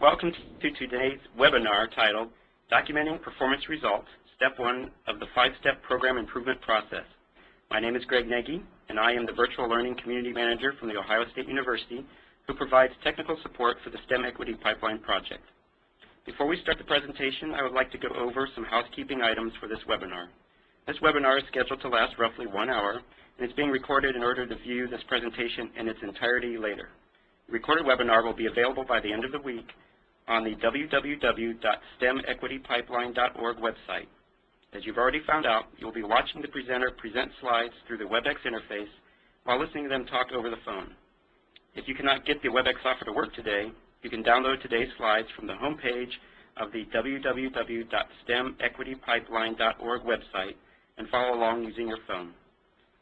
Welcome to today's webinar titled Documenting Performance Results, Step 1 of the 5-Step Program Improvement Process. My name is Greg Nagy, and I am the Virtual Learning Community Manager from The Ohio State University, who provides technical support for the STEM Equity Pipeline Project. Before we start the presentation, I would like to go over some housekeeping items for this webinar. This webinar is scheduled to last roughly 1 hour, and it's being recorded in order to view this presentation in its entirety later. The recorded webinar will be available by the end of the week on the www.stemequitypipeline.org website. As you've already found out, you'll be watching the presenter present slides through the WebEx interface while listening to them talk over the phone. If you cannot get the WebEx software to work today, you can download today's slides from the home page of the www.stemequitypipeline.org website and follow along using your phone.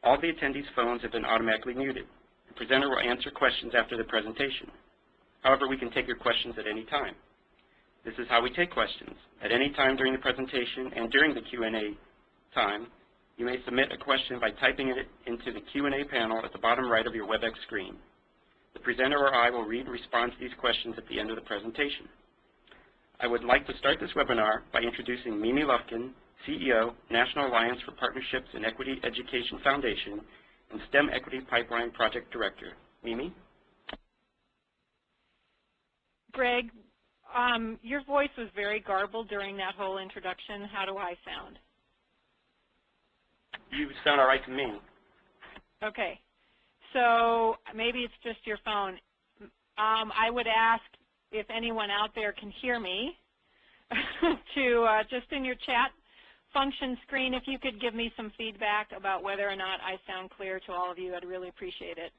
All the attendees' phones have been automatically muted. The presenter will answer questions after the presentation. However, we can take your questions at any time. This is how we take questions. At any time during the presentation and during the Q&A time, you may submit a question by typing it into the Q&A panel at the bottom right of your WebEx screen. The presenter or I will read and respond to these questions at the end of the presentation. I would like to start this webinar by introducing Mimi Lufkin, CEO, National Alliance for Partnerships in Equity Education Foundation, and STEM Equity Pipeline Project Director. Mimi? Greg, your voice was very garbled during that whole introduction. How do I sound? You sound all right to me. Okay. So maybe it's just your phone. I would ask if anyone out there can hear me to just in your chat function screen, if you could give me some feedback about whether or not I sound clear to all of you, I'd really appreciate it.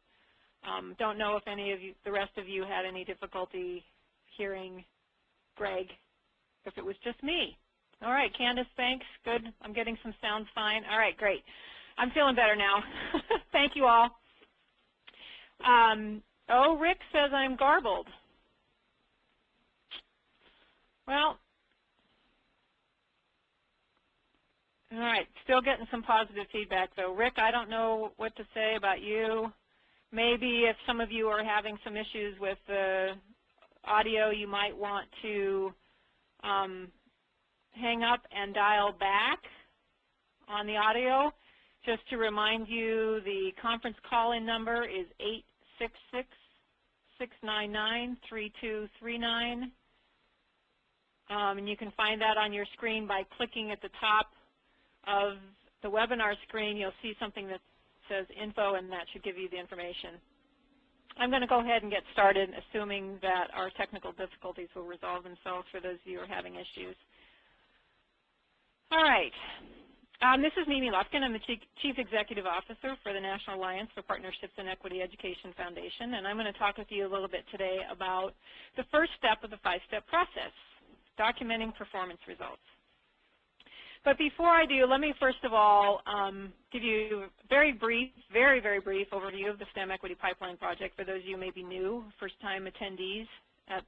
Don't know if any of you, the rest of you, had any difficulty hearing Greg, if it was just me. All right, Candace, thanks. Good. I'm getting some sound fine. All right, great. I'm feeling better now. Thank you all. Oh, Rick says I'm garbled. Well, all right, still getting some positive feedback, though. Rick, I don't know what to say about you. Maybe if some of you are having some issues with the audio, you might want to hang up and dial back on the audio. Just to remind you, the conference call-in number is 866-699-3239. And you can find that on your screen by clicking at the top of the webinar screen. You'll see something that says info, and that should give you the information. I'm going to go ahead and get started, assuming that our technical difficulties will resolve themselves for those of you who are having issues. All right. This is Mimi Lufkin. I'm the Chief Executive Officer for the National Alliance for Partnerships in Equity Education Foundation, and I'm going to talk with you a little bit today about the first step of the 5-step process, documenting performance results. But before I do, let me first of all give you a very brief overview of the STEM Equity Pipeline Project for those of you who may be new, first-time attendees at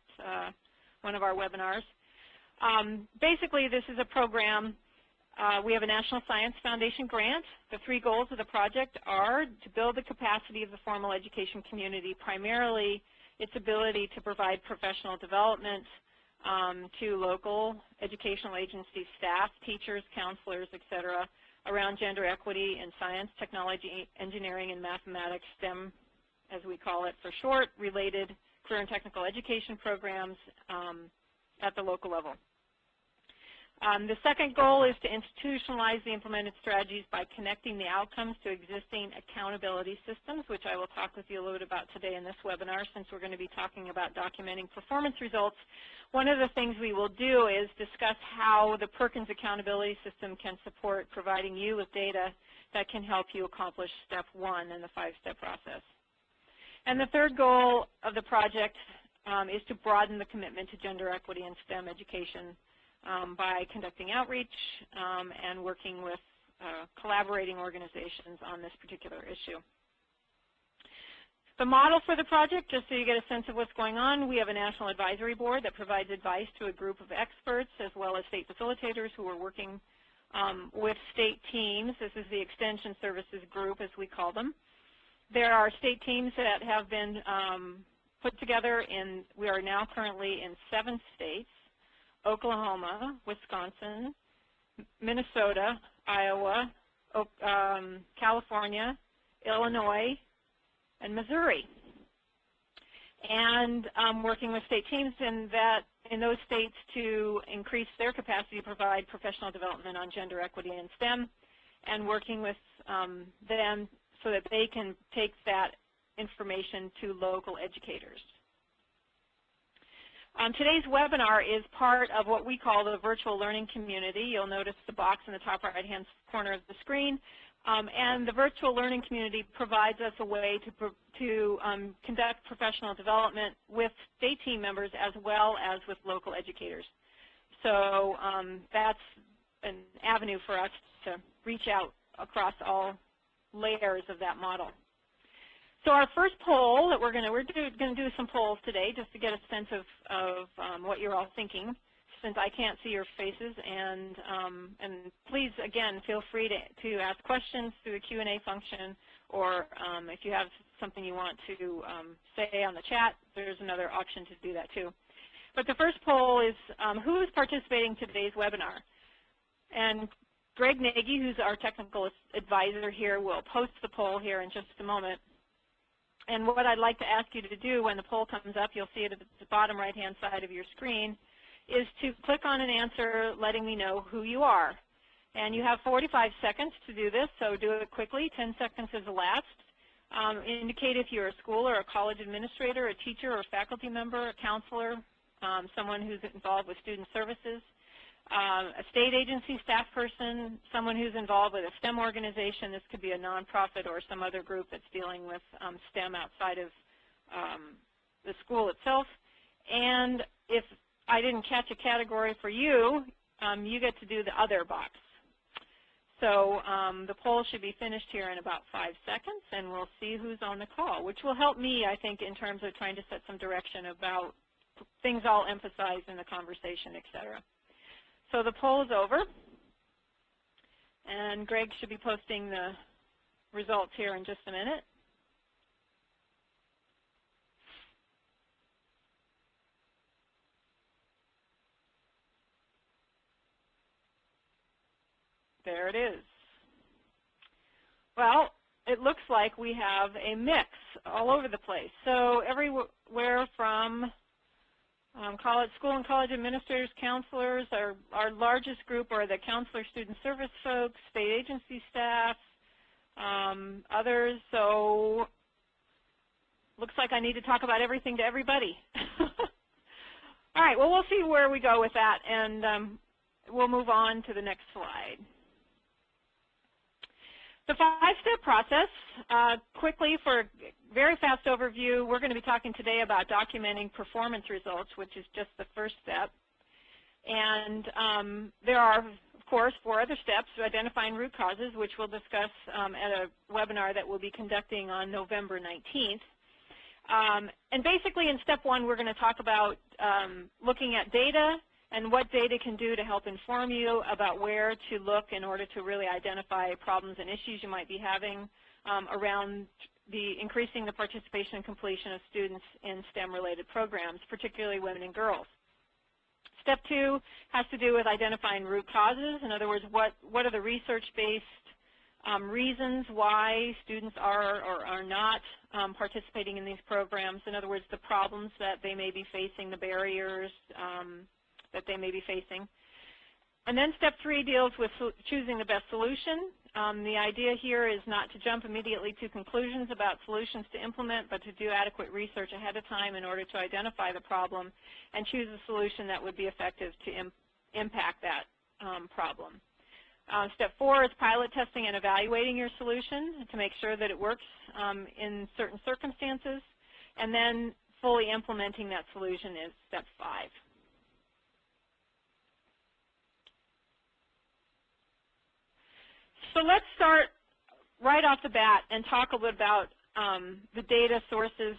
one of our webinars. Basically, this is a program. We have a National Science Foundation grant. The 3 goals of the project are to build the capacity of the formal education community, primarily its ability to provide professional development to local educational agency staff, teachers, counselors, etc., around gender equity in science, technology, engineering, and mathematics, STEM, as we call it for short, related career and technical education programs at the local level. The second goal is to institutionalize the implemented strategies by connecting the outcomes to existing accountability systems, which I will talk with you a little bit about today in this webinar, since we're going to be talking about documenting performance results. One of the things we will do is discuss how the Perkins Accountability System can support providing you with data that can help you accomplish step 1 in the 5-step process. And the third goal of the project is to broaden the commitment to gender equity in STEM education by conducting outreach and working with collaborating organizations on this particular issue. The model for the project, just so you get a sense of what's going on, we have a national advisory board that provides advice to a group of experts as well as state facilitators who are working with state teams. This is the Extension Services Group, as we call them. There are state teams that have been put together we are now currently in 7 states: Oklahoma, Wisconsin, Minnesota, Iowa, California, Illinois, and Missouri. And working with state teams in those states to increase their capacity to provide professional development on gender equity and STEM, and working with them so that they can take that information to local educators. Today's webinar is part of what we call the virtual learning community. You'll notice the box in the top right-hand corner of the screen. And the virtual learning community provides us a way to conduct professional development with state team members as well as with local educators. So that's an avenue for us to reach out across all layers of that model. So our first poll that we're going to do some polls today just to get a sense of what you're all thinking, since I can't see your faces, and please, again, feel free to ask questions through the Q&A function, or if you have something you want to say on the chat, there's another option to do that too. But the first poll is who is participating in today's webinar? And Greg Nagy, who's our technical advisor here, will post the poll here in just a moment. And what I'd like to ask you to do when the poll comes up, you'll see it at the bottom right-hand side of your screen, is to click on an answer letting me know who you are. And you have 45 seconds to do this, so do it quickly. 10 seconds has elapsed. Indicate if you're a school or a college administrator, a teacher or faculty member, a counselor, someone who's involved with student services, a state agency staff person, someone who's involved with a STEM organization. This could be a nonprofit or some other group that's dealing with STEM outside of the school itself. And if I didn't catch a category for you, you get to do the other box. So the poll should be finished here in about 5 seconds, and we'll see who's on the call, which will help me, I think, in terms of trying to set some direction about things I'll emphasize in the conversation, et cetera. So the poll is over, and Greg should be posting the results here in just a minute. There it is. Well, it looks like we have a mix all over the place. So everywhere from school and college administrators, counselors, our largest group are the counselor student service folks, state agency staff, others. So looks like I need to talk about everything to everybody. All right, well, we'll see where we go with that, and we'll move on to the next slide. The 5-step process, quickly for a very fast overview, we're going to be talking today about documenting performance results, which is just the first step. And there are, of course, 4 other steps: identifying root causes, which we'll discuss at a webinar that we'll be conducting on November 19th. And basically in step 1, we're going to talk about looking at data and what data can do to help inform you about where to look in order to really identify problems and issues you might be having around increasing the participation and completion of students in STEM-related programs, particularly women and girls. Step 2 has to do with identifying root causes. In other words, what are the research-based reasons why students are or are not participating in these programs. In other words, the problems that they may be facing, the barriers that they may be facing. And then step 3 deals with choosing the best solution. The idea here is not to jump immediately to conclusions about solutions to implement, but to do adequate research ahead of time in order to identify the problem and choose a solution that would be effective to impact that problem. Step 4 is pilot testing and evaluating your solution to make sure that it works in certain circumstances. And then fully implementing that solution is step 5. So let's start right off the bat and talk a little about the data sources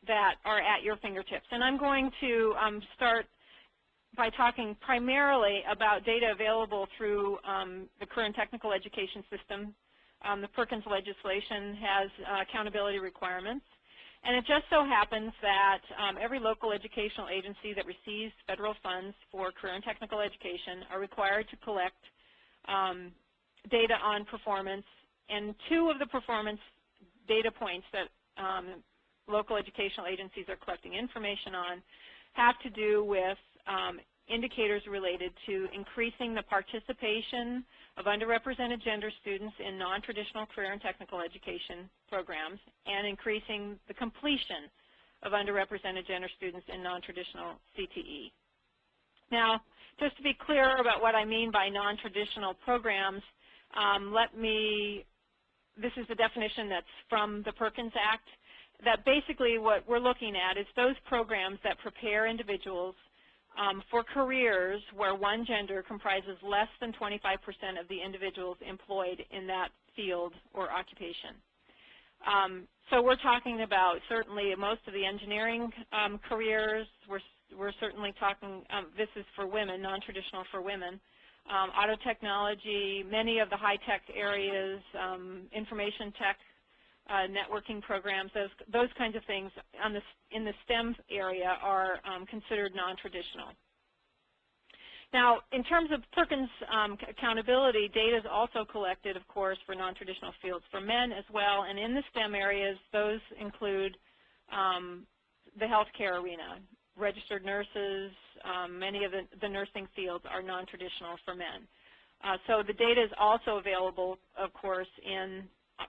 that are at your fingertips. And I'm going to start by talking primarily about data available through the current technical education system. The Perkins legislation has accountability requirements. And it just so happens that every local educational agency that receives federal funds for career and technical education are required to collect data on performance, and 2 of the performance data points that local educational agencies are collecting information on have to do with indicators related to increasing the participation of underrepresented gender students in non-traditional career and technical education programs and increasing the completion of underrepresented gender students in non-traditional CTE. Now, just to be clear about what I mean by non-traditional programs, this is the definition that's from the Perkins Act, that basically what we're looking at is those programs that prepare individuals for careers where one gender comprises less than 25% of the individuals employed in that field or occupation. So we're talking about certainly most of the engineering careers. We're certainly talking, this is for women, non-traditional for women. Auto technology, many of the high-tech areas, information tech, networking programs, those kinds of things in the STEM area are considered non-traditional. Now, in terms of Perkins accountability, data is also collected, of course, for non-traditional fields for men as well, and in the STEM areas, those include the healthcare arena. Registered nurses, many of the nursing fields are non-traditional for men. So the data is also available, of course,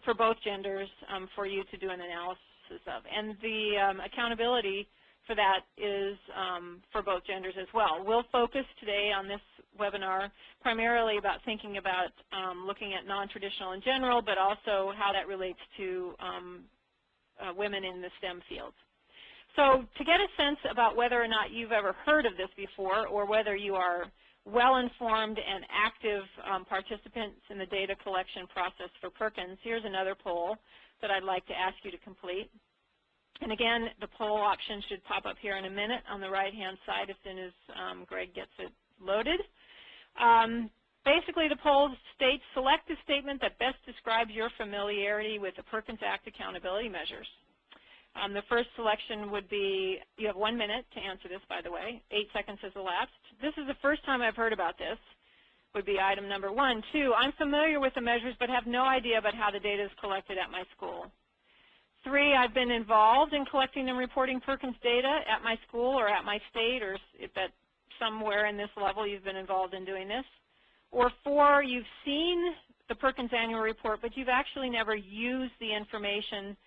for both genders for you to do an analysis of. And the accountability for that is for both genders as well. We'll focus today on this webinar primarily about thinking about looking at non-traditional in general, but also how that relates to women in the STEM fields. So to get a sense about whether or not you've ever heard of this before or whether you are well-informed and active participants in the data collection process for Perkins, here's another poll that I'd like to ask you to complete. And again, the poll option should pop up here in a minute on the right-hand side as soon as Greg gets it loaded. Basically, the poll states, select a statement that best describes your familiarity with the Perkins Act accountability measures. The first selection would be, you have 1 minute to answer this, by the way. 8 seconds has elapsed. This is the first time I've heard about this, would be item number 1. 2, I'm familiar with the measures but have no idea about how the data is collected at my school. 3, I've been involved in collecting and reporting Perkins data at my school or at my state, or if that somewhere in this level you've been involved in doing this. Or 4, you've seen the Perkins annual report, but you've actually never used the information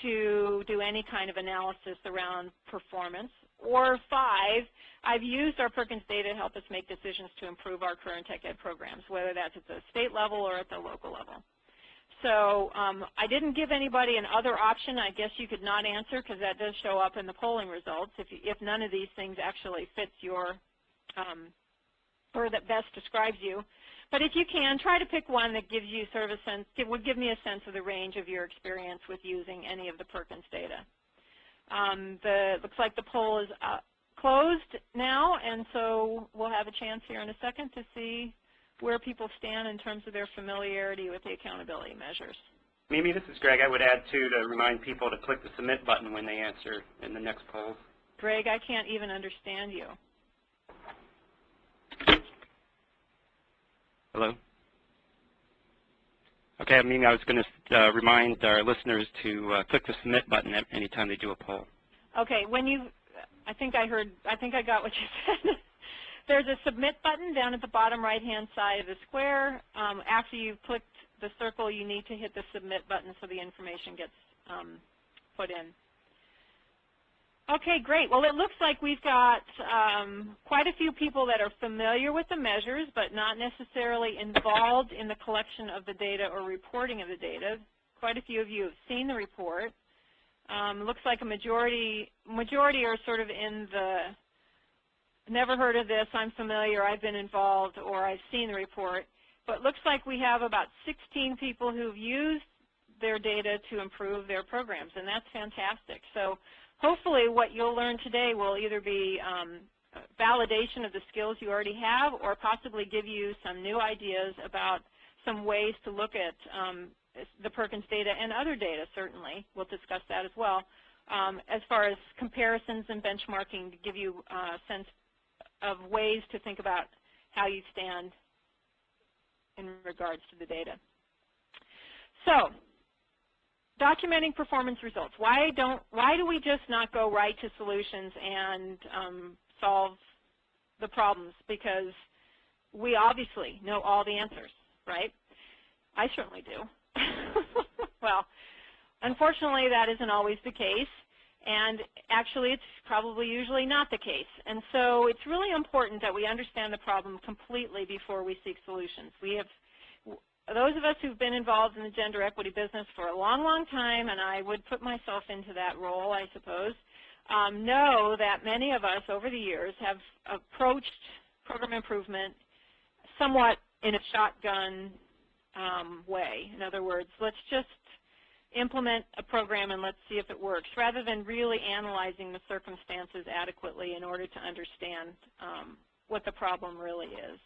to do any kind of analysis around performance. Or 5, I've used our Perkins data to help us make decisions to improve our career and tech ed programs, whether that's at the state level or at the local level. So I didn't give anybody an other option. I guess you could not answer because that does show up in the polling results if none of these things actually fits your, or that best describes you. But if you can, try to pick one that gives you sort of a sense, would give me a sense of the range of your experience with using any of the Perkins data. Looks like the poll is closed now, and so we'll have a chance here in a second to see where people stand in terms of their familiarity with the accountability measures. Mimi, this is Greg. I would add, too, to remind people to click the submit button when they answer in the next poll. Greg, I can't even understand you. Hello? Okay, Mimi, I was going to remind our listeners to click the submit button any time they do a poll. Okay, I think I got what you said. There's a submit button down at the bottom right-hand side of the square. After you've clicked the circle, you need to hit the submit button so the information gets put in. Okay, great. Well, it looks like we've got quite a few people that are familiar with the measures but not necessarily involved in the collection of the data or reporting of the data. Quite a few of you have seen the report. Looks like a majority are sort of in the never heard of this, I'm familiar, I've been involved, or I've seen the report. But looks like we have about 16 people who've used their data to improve their programs, and that's fantastic. So hopefully what you'll learn today will either be validation of the skills you already have or possibly give you some new ideas about some ways to look at the Perkins data and other data, certainly. We'll discuss that as well. as far as comparisons and benchmarking to give you a sense of ways to think about how you stand in regards to the data. So, documenting performance results. Why do we just not go right to solutions and solve the problems? Because we obviously know all the answers, right? I certainly do. Well, unfortunately, that isn't always the case, and actually, it's probably usually not the case. And so it's really important that we understand the problem completely before we seek solutions. We have those of us who've been involved in the gender equity business for a long, long time, and I would put myself into that role, I suppose, know that many of us over the years have approached program improvement somewhat in a shotgun way. In other words, let's just implement a program and let's see if it works, rather than really analyzing the circumstances adequately in order to understand what the problem really is.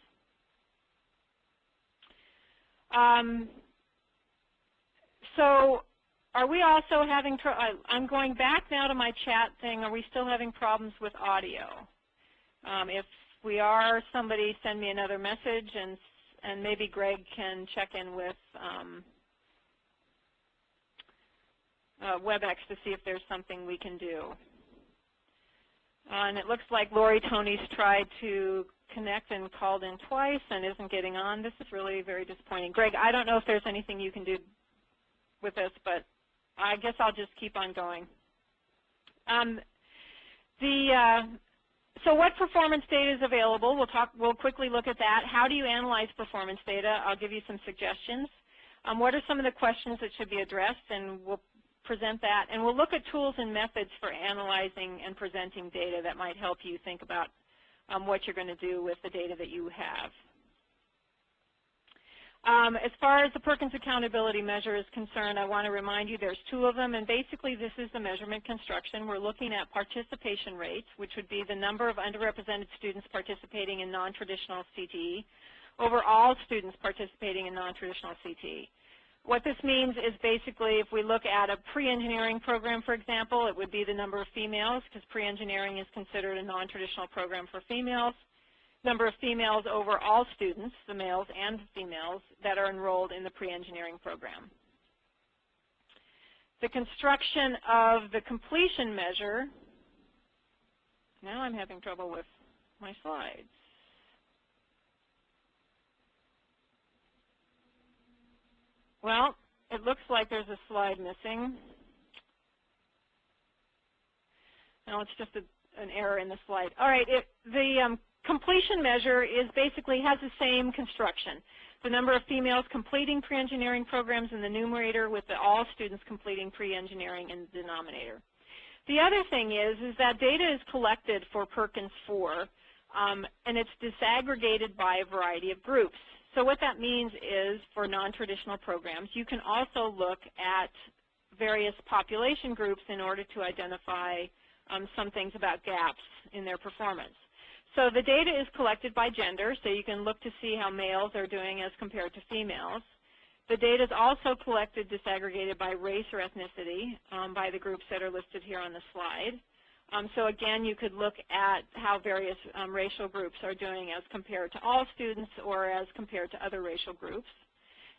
So are we also having, I'm going back now to my chat thing, are we still having problems with audio? If we are, somebody send me another message, and maybe Greg can check in with WebEx to see if there's something we can do. And it looks like Lori Tony's tried to connect and called in twice and isn't getting on. This is really very disappointing. Greg, I don't know if there's anything you can do with this, but I guess I'll just keep on going. So what performance data is available? We'll quickly look at that. How do you analyze performance data? I'll give you some suggestions. What are some of the questions that should be addressed? And we'll present that. And we'll look at tools and methods for analyzing and presenting data that might help you think about what you're going to do with the data that you have. As far as the Perkins Accountability measure is concerned, I want to remind you there's two of them, and basically this is the measurement construction. We're looking at participation rates, which would be the number of underrepresented students participating in non-traditional CTE over all students participating in non-traditional CTE. What this means is basically if we look at a pre-engineering program, for example, it would be the number of females, because pre-engineering is considered a non-traditional program for females. Number of females over all students, the males and females, that are enrolled in the pre-engineering program. The construction of the completion measure, now I'm having trouble with my slides. Well, it looks like there's a slide missing. No, it's just an error in the slide. All right, the completion measure is basically has the same construction. The number of females completing pre-engineering programs in the numerator with all students completing pre-engineering in the denominator. The other thing is that data is collected for Perkins 4, and it's disaggregated by a variety of groups. So what that means is for non-traditional programs, you can also look at various population groups in order to identify some things about gaps in their performance. So the data is collected by gender, so you can look to see how males are doing as compared to females. The data is also collected, disaggregated by race or ethnicity by the groups that are listed here on the slide. So again, you could look at how various racial groups are doing as compared to all students or as compared to other racial groups.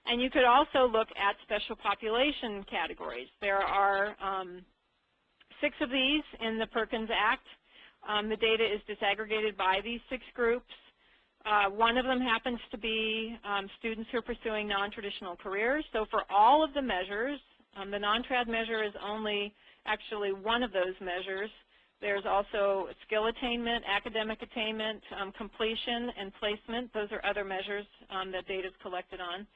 And you could also look at special population categories. There are 6 of these in the Perkins Act. The data is disaggregated by these 6 groups. One of them happens to be students who are pursuing non-traditional careers. So for all of the measures, the non-trad measure is only actually one of those measures. There's also skill attainment, academic attainment, completion, and placement. Those are other measures that data is collected on.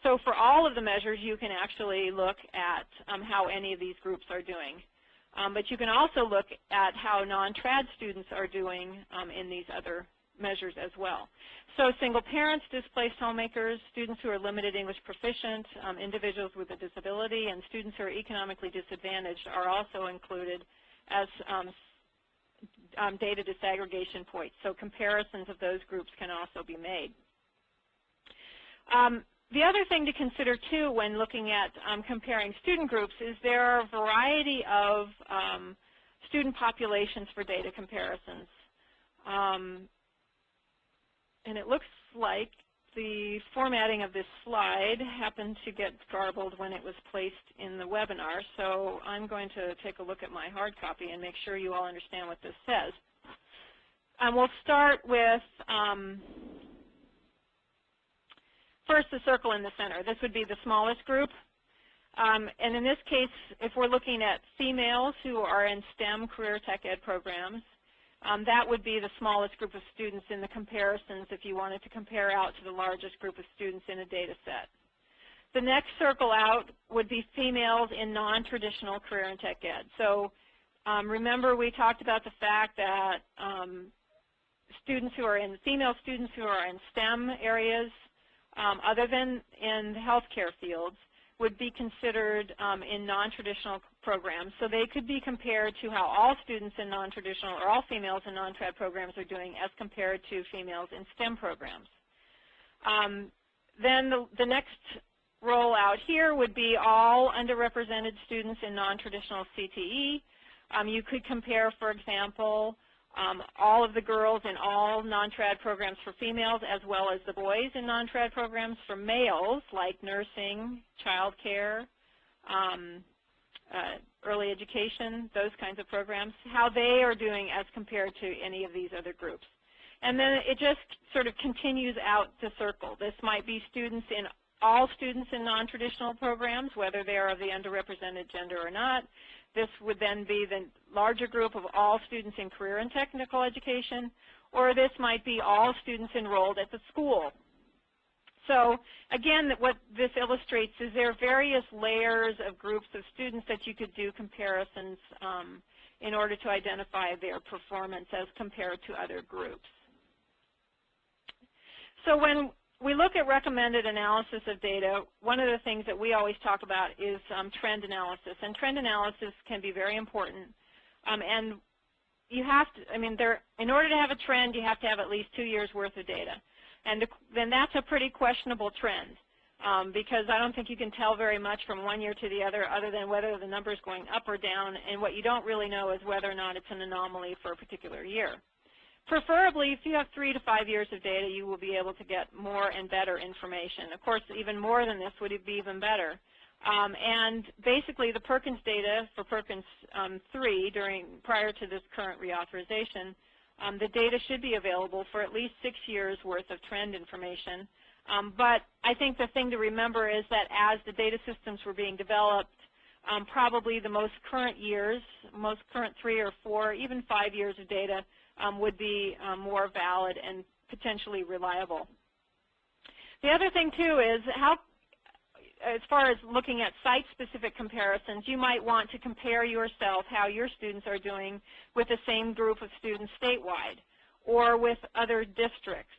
So for all of the measures, you can actually look at how any of these groups are doing. But you can also look at how non-trad students are doing in these other measures as well. So single parents, displaced homemakers, students who are limited English proficient, individuals with a disability, and students who are economically disadvantaged are also included as data disaggregation points. So comparisons of those groups can also be made. The other thing to consider, too, when looking at comparing student groups is there are a variety of student populations for data comparisons. And it looks like the formatting of this slide happened to get garbled when it was placed in the webinar, so I'm going to take a look at my hard copy and make sure you all understand what this says. We'll start with first the circle in the center. This would be the smallest group. And in this case, if we're looking at females who are in STEM career tech ed programs, that would be the smallest group of students in the comparisons if you wanted to compare out to the largest group of students in a data set. The next circle out would be females in non-traditional career and tech ed. So remember we talked about the fact that female students who are in STEM areas other than in the healthcare fields would be considered in non-traditional programs. So they could be compared to how all students in non-traditional or all females in non-trad programs are doing as compared to females in STEM programs. Then the next roll out here would be all underrepresented students in non-traditional CTE. You could compare, for example, all of the girls in all non-trad programs for females as well as the boys in non-trad programs for males, like nursing, child care, early education, those kinds of programs, how they are doing as compared to any of these other groups. And then it just sort of continues out the circle. This might be all students in non-traditional programs, whether they are of the underrepresented gender or not. This would then be the larger group of all students in career and technical education, or this might be all students enrolled at the school. So again, what this illustrates is there are various layers of groups of students that you could do comparisons in order to identify their performance as compared to other groups. So when we look at recommended analysis of data, one of the things that we always talk about is trend analysis. And trend analysis can be very important. And you have to, in order to have a trend, you have to have at least 2 years worth of data. And then that's a pretty questionable trend because I don't think you can tell very much from one year to the other than whether the number is going up or down. And what you don't really know is whether or not it's an anomaly for a particular year. Preferably, if you have 3 to 5 years of data, you will be able to get more and better information. Of course, even more than this would be even better. And basically, the Perkins data for Perkins 3 prior to this current reauthorization, the data should be available for at least 6 years worth of trend information. But I think the thing to remember is that as the data systems were being developed, probably the most current 3 or 4, even 5 years of data would be more valid and potentially reliable. The other thing, too, is as far as looking at site-specific comparisons, you might want to compare yourself, how your students are doing with the same group of students statewide, or with other districts,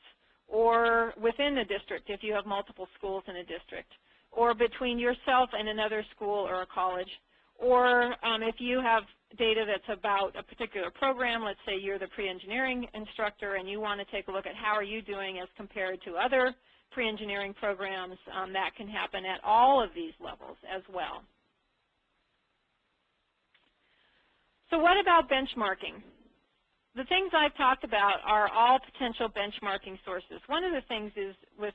or within a district if you have multiple schools in a district, or between yourself and another school or a college, or if you have data that's about a particular program, let's say you're the pre-engineering instructor and you want to take a look at how are you doing as compared to other pre-engineering programs, that can happen at all of these levels as well. So what about benchmarking? The things I've talked about are all potential benchmarking sources. One of the things is with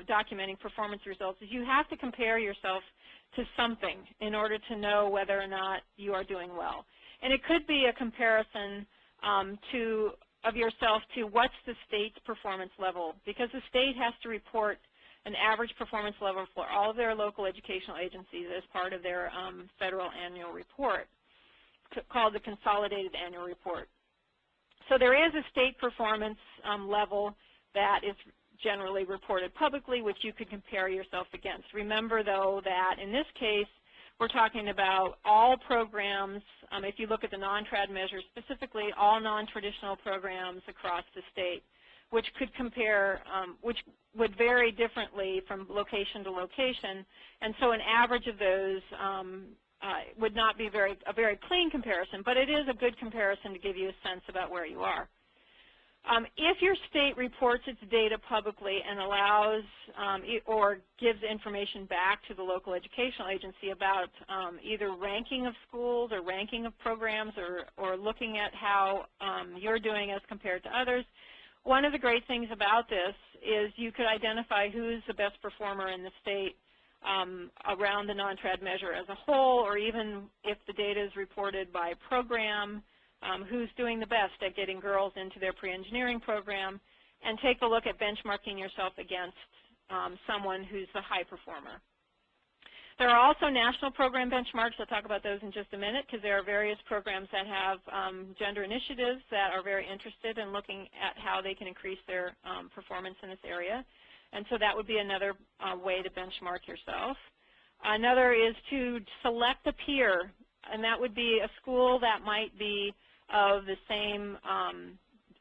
documenting performance results is you have to compare yourself to something in order to know whether or not you are doing well. And it could be a comparison of yourself to what's the state's performance level, because the state has to report an average performance level for all of their local educational agencies as part of their federal annual report called the Consolidated Annual Report. So there is a state performance level that is generally reported publicly, which you could compare yourself against. Remember, though, that in this case, we're talking about all programs, if you look at the non-trad measures, specifically all non-traditional programs across the state, which could compare, which would vary differently from location to location. And so an average of those would not be a very clean comparison, but it is a good comparison to give you a sense about where you are. If your state reports its data publicly and allows or gives information back to the local educational agency about either ranking of schools or ranking of programs or looking at how you're doing as compared to others, one of the great things about this is you could identify who's the best performer in the state around the non-trad measure as a whole, or even if the data is reported by program, who's doing the best at getting girls into their pre-engineering program, and take a look at benchmarking yourself against someone who's the high performer. There are also national program benchmarks. I'll talk about those in just a minute, because there are various programs that have gender initiatives that are very interested in looking at how they can increase their performance in this area. And so that would be another way to benchmark yourself. Another is to select a peer, and that would be a school that might be of the same,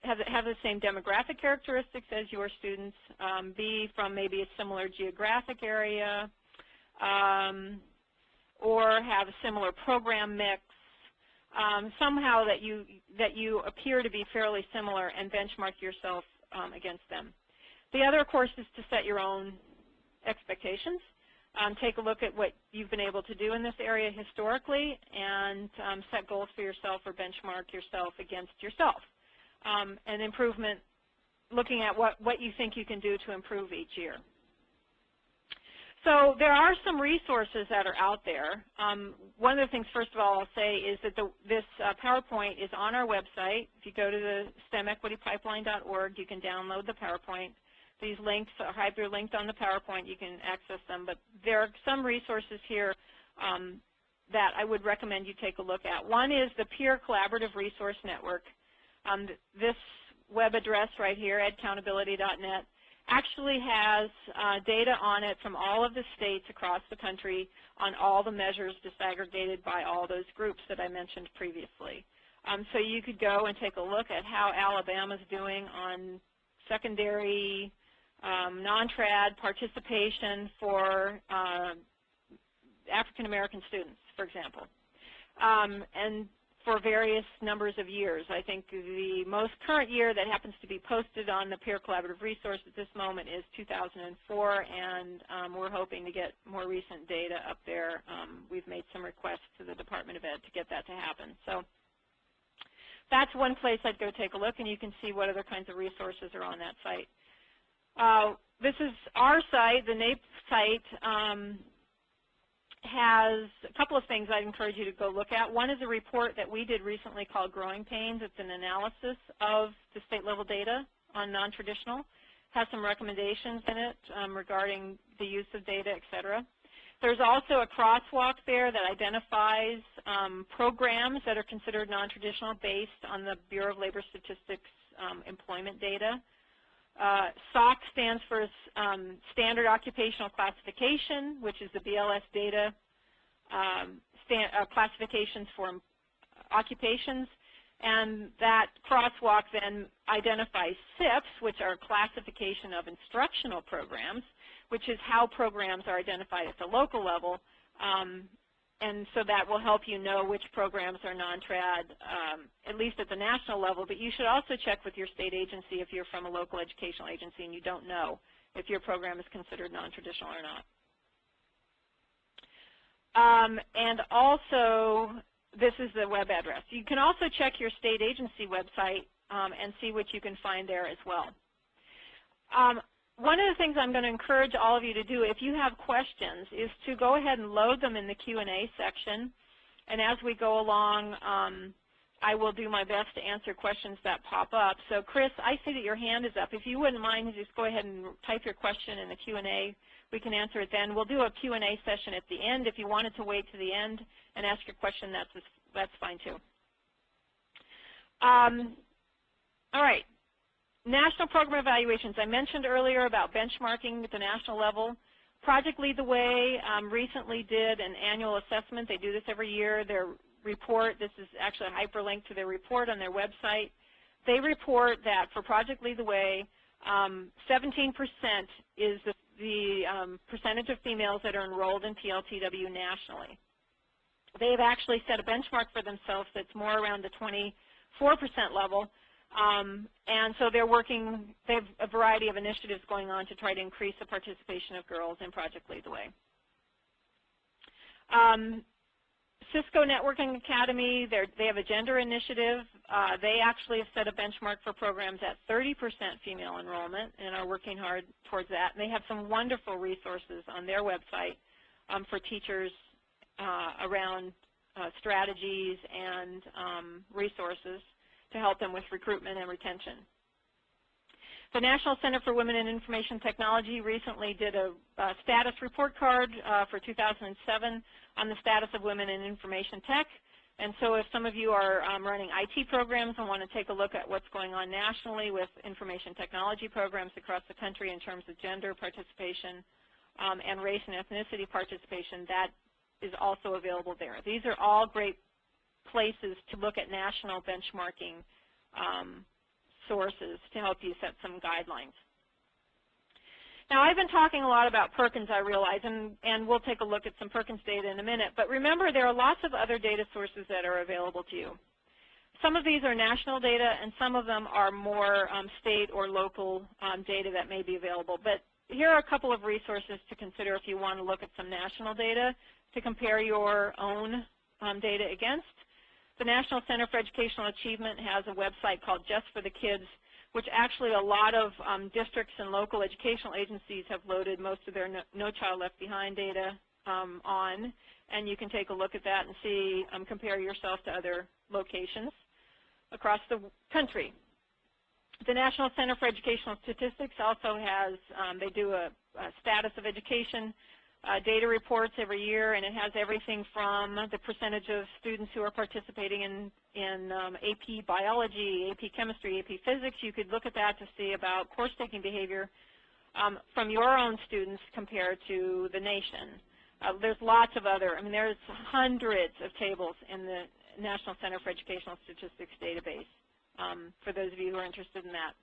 have the same demographic characteristics as your students, be from maybe a similar geographic area, or have a similar program mix, somehow that you appear to be fairly similar, and benchmark yourself against them. The other, of course, is to set your own expectations. Take a look at what you've been able to do in this area historically, and set goals for yourself or benchmark yourself against yourself. And improvement, looking at what you think you can do to improve each year. So there are some resources that are out there. One of the things, first of all, I'll say is that this PowerPoint is on our website. If you go to the stemequitypipeline.org, you can download the PowerPoint. These links are hyperlinked on the PowerPoint. You can access them. But there are some resources here that I would recommend you take a look at. One is the Peer Collaborative Resource Network. This web address right here, edcountability.net, actually has data on it from all of the states across the country on all the measures disaggregated by all those groups that I mentioned previously. So you could go and take a look at how Alabama's doing on secondary non-trad participation for African American students, for example, and for various numbers of years. I think the most current year that happens to be posted on the Peer Collaborative Resource at this moment is 2004, and we're hoping to get more recent data up there. We've made some requests to the Department of Ed to get that to happen. So that's one place I'd go take a look, and you can see what other kinds of resources are on that site. This is our site, the NAEP site. Has a couple of things I'd encourage you to go look at. One is a report that we did recently called Growing Pains. It's an analysis of the state-level data on non-traditional. Has some recommendations in it regarding the use of data, et cetera. There's also a crosswalk there that identifies programs that are considered non-traditional based on the Bureau of Labor Statistics employment data. SOC stands for Standard Occupational Classification, which is the BLS data classifications for occupations. And that crosswalk then identifies SIPs, which are classification of instructional programs, which is how programs are identified at the local level. And so that will help you know which programs are non-trad, at least at the national level. But you should also check with your state agency if you're from a local educational agency and you don't know if your program is considered non-traditional or not. And also, this is the web address. You can also check your state agency website and see what you can find there as well. One of the things I'm going to encourage all of you to do, if you have questions, is to go ahead and load them in the Q&A section. And as we go along, I will do my best to answer questions that pop up. So Chris, I see that your hand is up. If you wouldn't mind, just go ahead and type your question in the Q&A. We can answer it then. We'll do a Q&A session at the end. If you wanted to wait to the end and ask your question, that's fine too. All right. National program evaluations. I mentioned earlier about benchmarking at the national level. Project Lead the Way recently did an annual assessment. They do this every year. Their report, this is actually a hyperlink to their report on their website. They report that for Project Lead the Way, 17% is the percentage of females that are enrolled in PLTW nationally. They've actually set a benchmark for themselves that's more around the 24% level. And so they have a variety of initiatives going on to try to increase the participation of girls in Project Lead the Way. Cisco Networking Academy, they have a gender initiative. They actually have set a benchmark for programs at 30% female enrollment and are working hard towards that. And they have some wonderful resources on their website for teachers around strategies and resources to help them with recruitment and retention. The National Center for Women in Information Technology recently did a status report card for 2007 on the status of women in information tech. And so if some of you are running IT programs and want to take a look at what's going on nationally with information technology programs across the country in terms of gender participation and race and ethnicity participation, that is also available there. These are all great places to look at national benchmarking sources to help you set some guidelines. Now, I've been talking a lot about Perkins, I realize, and we'll take a look at some Perkins data in a minute, but remember there are lots of other data sources that are available to you. Some of these are national data, and some of them are more state or local data that may be available. But here are a couple of resources to consider if you want to look at some national data to compare your own data against. The National Center for Educational Achievement has a website called Just for the Kids, which actually a lot of districts and local educational agencies have loaded most of their No Child Left Behind data on, and you can take a look at that and see, compare yourself to other locations across the country. The National Center for Educational Statistics also has, they do a status of education data reports every year, and it has everything from the percentage of students who are participating in AP Biology, AP Chemistry, AP Physics. You could look at that to see about course-taking behavior from your own students compared to the nation. There's lots of other, I mean, there's hundreds of tables in the National Center for Educational Statistics database for those of you who are interested in that.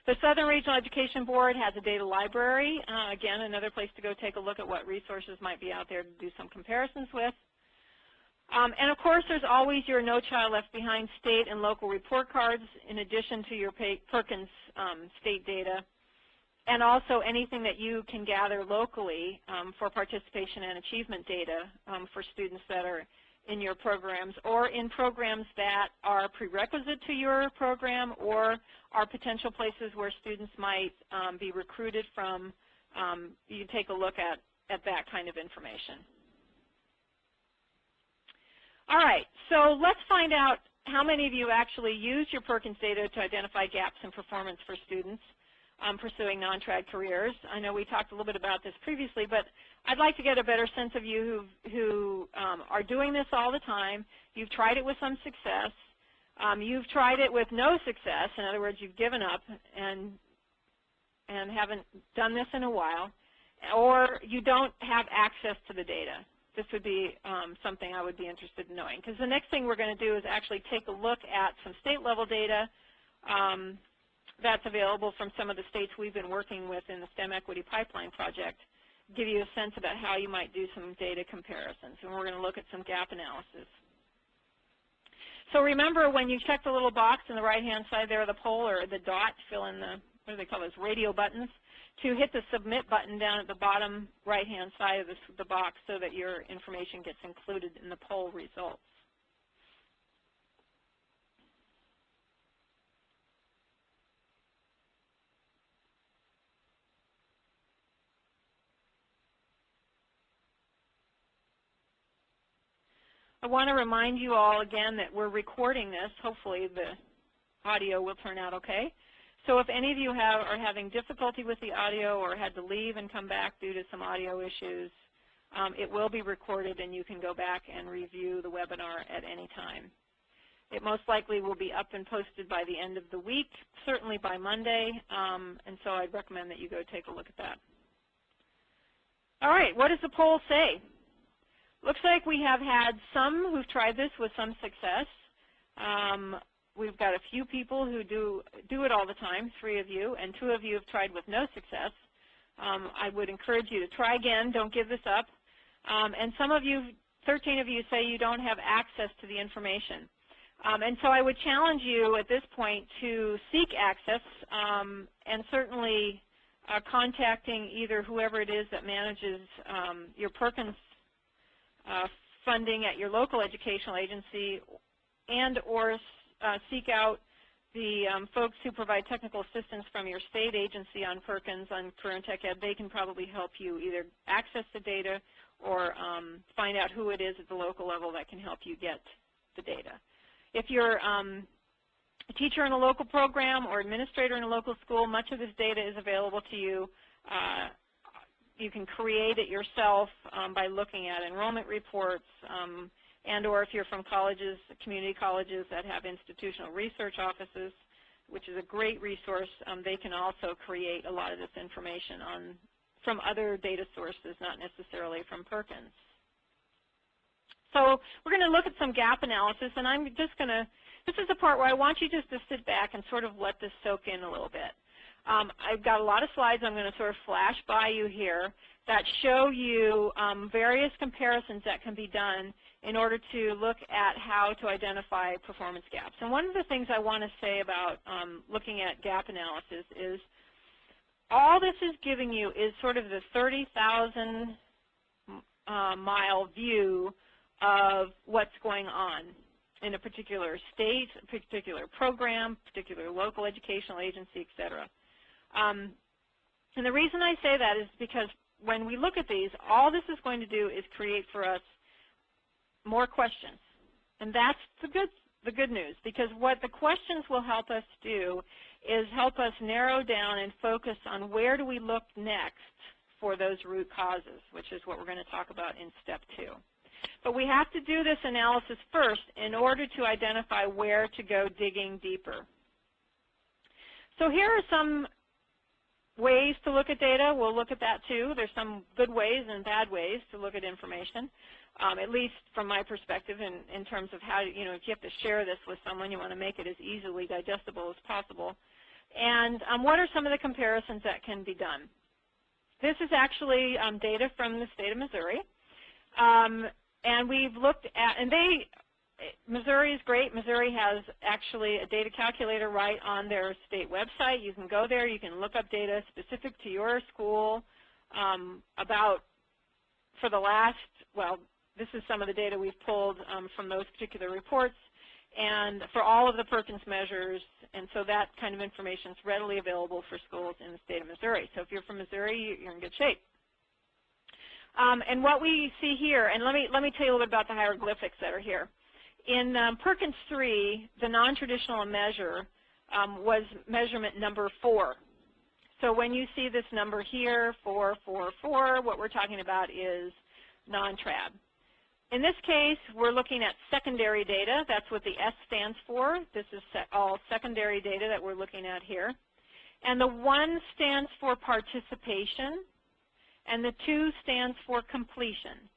The Southern Regional Education Board has a data library. Again, another place to go take a look at what resources might be out there to do some comparisons with. And of course, there's always your No Child Left Behind state and local report cards in addition to your Perkins state data, and also anything that you can gather locally for participation and achievement data for students that are in your programs or in programs that are prerequisite to your program or are potential places where students might be recruited from. You take a look at that kind of information. All right, so let's find out how many of you actually use your Perkins data to identify gaps in performance for students pursuing non-trad careers. I know we talked a little bit about this previously, but I'd like to get a better sense of you who are doing this all the time. You've tried it with some success. You've tried it with no success. In other words, you've given up and haven't done this in a while, or you don't have access to the data. This would be something I would be interested in knowing, because the next thing we're going to do is actually take a look at some state-level data that's available from some of the states we've been working with in the STEM Equity Pipeline Project, give you a sense about how you might do some data comparisons, and we're going to look at some gap analysis. So remember, when you check the little box in the right-hand side there, the poll or the dot, fill in the, what do they call those, radio buttons, to hit the submit button down at the bottom right-hand side of the box so that your information gets included in the poll results. I want to remind you all again that we're recording this. Hopefully the audio will turn out okay. So if any of you are having difficulty with the audio or had to leave and come back due to some audio issues, it will be recorded and you can go back and review the webinar at any time. It most likely will be up and posted by the end of the week, certainly by Monday, and so I'd recommend that you go take a look at that. All right, what does the poll say? Looks like we have had some who've tried this with some success. We've got a few people who do it all the time, 3 of you, and 2 of you have tried with no success. I would encourage you to try again. Don't give this up. And some of you, 13 of you, say you don't have access to the information. And so I would challenge you at this point to seek access, and certainly contacting either whoever it is that manages your Perkins funding at your local educational agency, and or seek out the folks who provide technical assistance from your state agency on Perkins, on Career and Tech Ed. They can probably help you either access the data or find out who it is at the local level that can help you get the data. If you're a teacher in a local program or administrator in a local school, much of this data is available to you. You can create it yourself by looking at enrollment reports, and or if you're from colleges, community colleges that have institutional research offices, which is a great resource, they can also create a lot of this information from other data sources, not necessarily from Perkins. So we're going to look at some gap analysis, and I'm just going to, this is the part where I want you just to sit back and sort of let this soak in a little bit. I've got a lot of slides I'm going to sort of flash by you here that show you various comparisons that can be done in order to look at how to identify performance gaps. And one of the things I want to say about looking at gap analysis is all this is giving you is sort of the 30,000 mile view of what's going on in a particular state, a particular program, particular local educational agency, et cetera. And the reason I say that is because when we look at these, all this is going to do is create for us more questions. And that's the good news, because what the questions will help us do is help us narrow down and focus on where do we look next for those root causes, which is what we're going to talk about in step 2. But we have to do this analysis first in order to identify where to go digging deeper. So here are some ways to look at data. We'll look at that too. There's some good ways and bad ways to look at information, at least from my perspective in terms of how, if you have to share this with someone, you want to make it as easily digestible as possible. And what are some of the comparisons that can be done? This is actually data from the state of Missouri. And we've looked at, and Missouri is great. Missouri has actually a data calculator right on their state website. You can go there. You can look up data specific to your school about, for the last, well, this is some of the data we've pulled from those particular reports, and for all of the Perkins measures, and so that kind of information is readily available for schools in the state of Missouri. So if you're from Missouri, you're in good shape. And what we see here, and let me tell you a little bit about the hieroglyphics that are here. In Perkins 3, the non-traditional measure was measurement number 4. So when you see this number here, 4, 4, 4, what we're talking about is non-trad. In this case, we're looking at secondary data. That's what the S stands for. This is all secondary data that we're looking at here. And the 1 stands for participation, and the 2 stands for completion.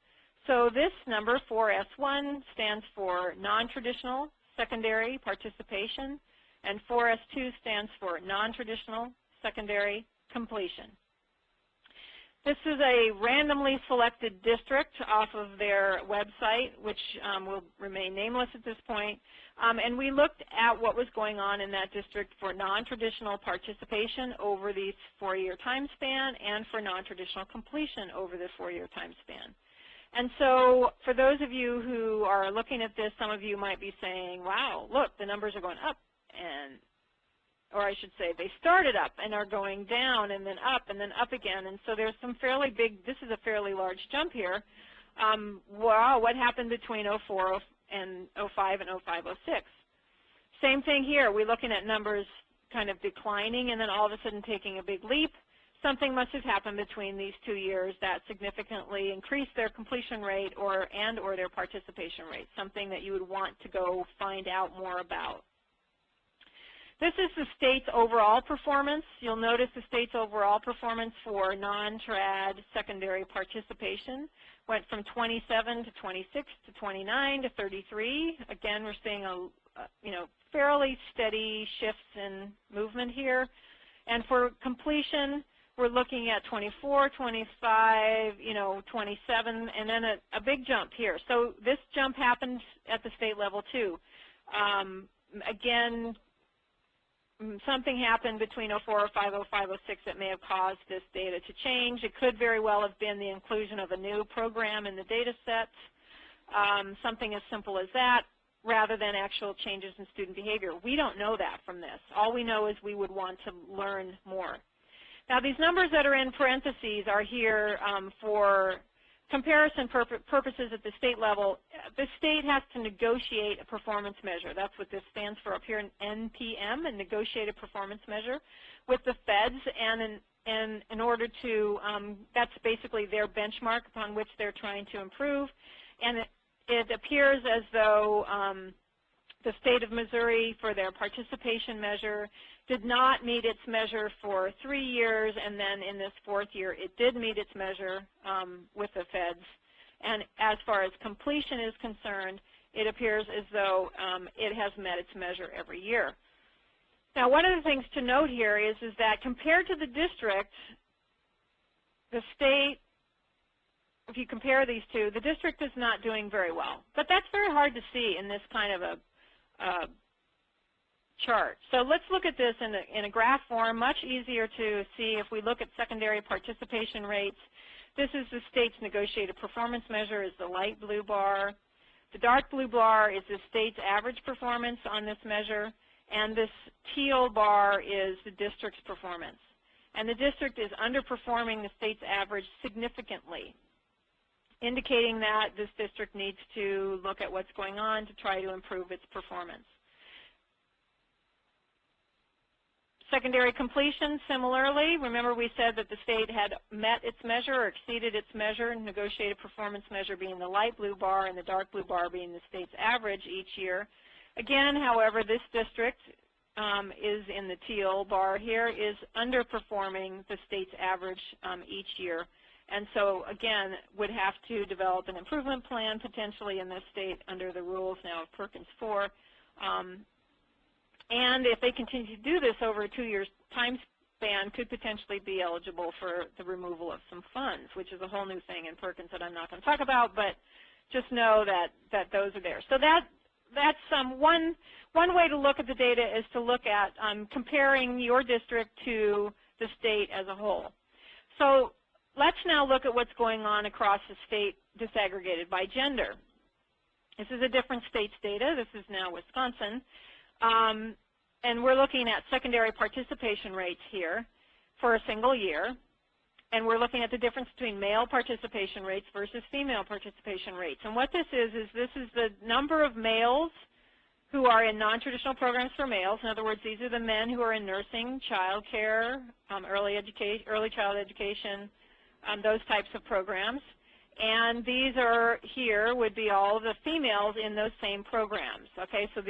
So this number, 4S1, stands for non-traditional secondary participation, and 4S2 stands for non-traditional secondary completion. This is a randomly selected district off of their website, which will remain nameless at this point. And we looked at what was going on in that district for non-traditional participation over the 4-year time span and for non-traditional completion over the 4-year time span. And so for those of you who are looking at this, some of you might be saying, wow, look, the numbers are going up, or I should say they started up and are going down and then up again. And so there's some fairly big, this is a fairly large jump here. Wow, what happened between 04 and 05 and 05, 06? Same thing here. We're looking at numbers kind of declining and then all of a sudden taking a big leap. Something must have happened between these 2 years that significantly increased their completion rate and or their participation rate, something that you would want to go find out more about. This is the state's overall performance. You'll notice the state's overall performance for non-trad secondary participation went from 27 to 26 to 29 to 33. Again, we're seeing a fairly steady shifts in movement here. And for completion, we're looking at 24, 25, 27, and then a big jump here. So this jump happened at the state level too. Again, something happened between 04, 05, 06 that may have caused this data to change. It could very well have been the inclusion of a new program in the data set, something as simple as that, rather than actual changes in student behavior. We don't know that from this. All we know is we would want to learn more. Now, these numbers that are in parentheses are here for comparison purposes at the state level. The state has to negotiate a performance measure. That's what this stands for up here in NPM, a negotiated performance measure, with the feds, and in order to, that's basically their benchmark upon which they're trying to improve. And it appears as though the state of Missouri, for their participation measure, did not meet its measure for 3 years, and then in this 4th year it did meet its measure with the feds. And as far as completion is concerned, it appears as though it has met its measure every year. Now, one of the things to note here is that compared to the district, the state, if you compare these two, the district is not doing very well. But that's very hard to see in this kind of a chart. So let's look at this in a graph form, much easier to see if we look at secondary participation rates. This is the state's negotiated performance measure, is the light blue bar. The dark blue bar is the state's average performance on this measure, and this teal bar is the district's performance. And the district is underperforming the state's average significantly, indicating that this district needs to look at what's going on to try to improve its performance. Secondary completion, similarly, remember we said that the state had met its measure or exceeded its measure, negotiated performance measure being the light blue bar and the dark blue bar being the state's average each year. Again, however, this district is in the teal bar here, is underperforming the state's average each year. And so, again, would have to develop an improvement plan potentially in this state under the rules now of Perkins 4. And if they continue to do this over a 2-year time span, could potentially be eligible for the removal of some funds, which is a whole new thing in Perkins that I'm not going to talk about, but just know that those are there. So that's one way to look at the data is to look at comparing your district to the state as a whole. So let's now look at what's going on across the state disaggregated by gender. This is a different state's data. This is now Wisconsin. And we're looking at secondary participation rates here for a single year. And we're looking at the difference between male participation rates versus female participation rates. And what this is the number of males who are in non-traditional programs for males. In other words, these are the men who are in nursing, child care, early child education, those types of programs. And these are here would be all the females in those same programs. Okay, so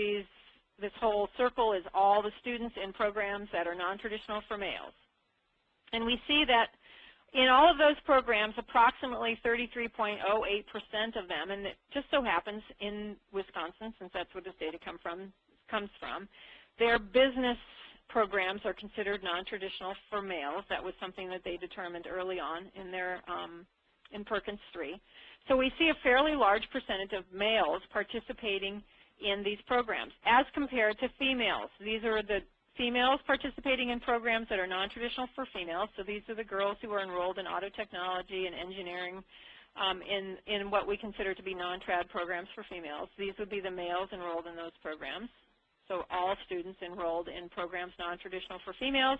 this whole circle is all the students in programs that are non-traditional for males. And we see that in all of those programs, approximately 33.08% of them, and it just so happens in Wisconsin, since that's where this data comes from, their business programs are considered non-traditional for males. That was something that they determined early on in their in Perkins 3. So we see a fairly large percentage of males participating in these programs as compared to females. These are the females participating in programs that are non-traditional for females. So these are the girls who are enrolled in auto technology and engineering in what we consider to be non-trad programs for females. These would be the males enrolled in those programs. So all students enrolled in programs non-traditional for females.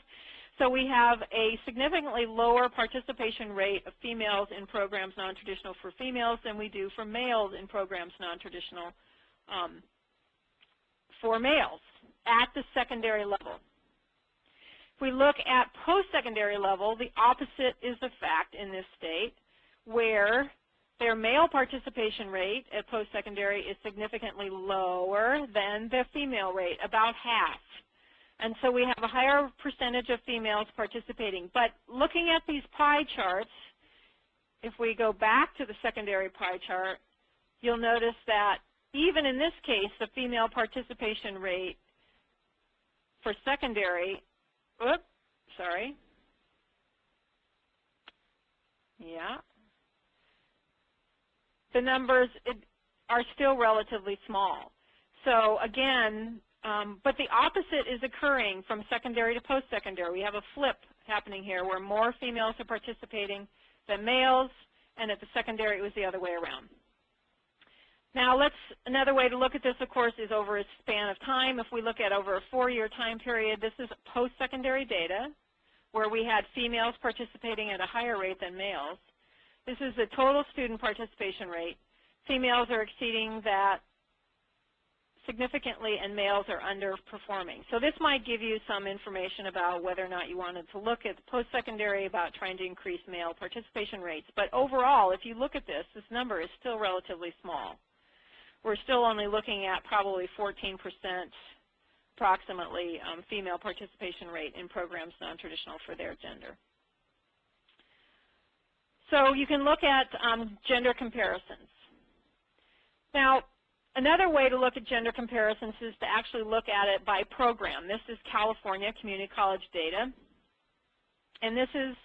So we have a significantly lower participation rate of females in programs non-traditional for females than we do for males in programs non-traditional for males at the secondary level. If we look at post-secondary level, the opposite is the fact in this state, where their male participation rate at post-secondary is significantly lower than the female rate, about half. And so we have a higher percentage of females participating. But looking at these pie charts, if we go back to the secondary pie chart, you'll notice that even in this case, the female participation rate for secondary, the numbers are still relatively small. So again, but the opposite is occurring from secondary to post-secondary. We have a flip happening here where more females are participating than males, and at the secondary it was the other way around. Now another way to look at this, of course, is over a span of time. If we look at over a 4-year time period, this is post-secondary data where we had females participating at a higher rate than males. This is the total student participation rate. Females are exceeding that significantly and males are underperforming. So this might give you some information about whether or not you wanted to look at post-secondary about trying to increase male participation rates. But overall, if you look at this number is still relatively small. We're still only looking at probably 14% approximately female participation rate in programs non-traditional for their gender. So you can look at gender comparisons. Now, another way to look at gender comparisons is to actually look at it by program. This is California Community College data. And this is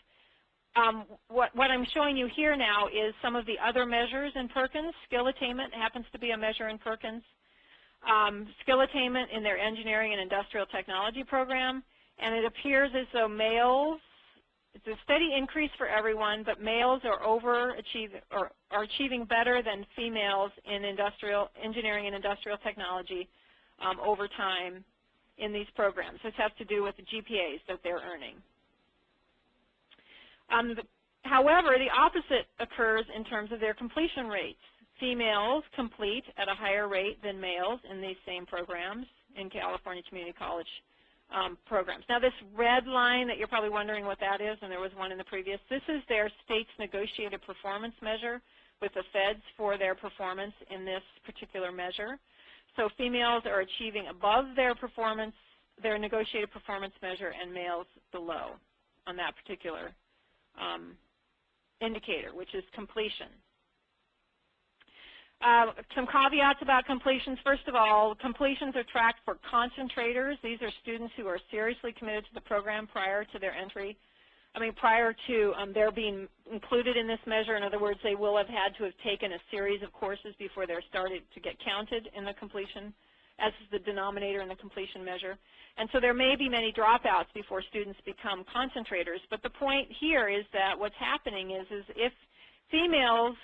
what I'm showing you here now is some of the other measures in Perkins. Skill attainment happens to be a measure in Perkins. Skill attainment in their engineering and industrial technology program. And it appears as though males, it's a steady increase for everyone, but males are are achieving better than females in engineering and industrial technology over time in these programs. This has to do with the GPAs that they're earning. However, the opposite occurs in terms of their completion rates. Females complete at a higher rate than males in these same programs in California Community College programs. Now this red line that you're probably wondering what that is, and there was one in the previous, this is their state's negotiated performance measure with the feds for their performance in this particular measure. So females are achieving above their performance, their negotiated performance measure, and males below on that particular indicator, which is completion. Some caveats about completions. First of all, completions are tracked for concentrators. These are students who are seriously committed to the program prior to their entry. Prior to their being included in this measure. In other words, they will have had to have taken a series of courses before they're started to get counted in the completion, as is the denominator in the completion measure. And so there may be many dropouts before students become concentrators. But the point here is that what's happening is if females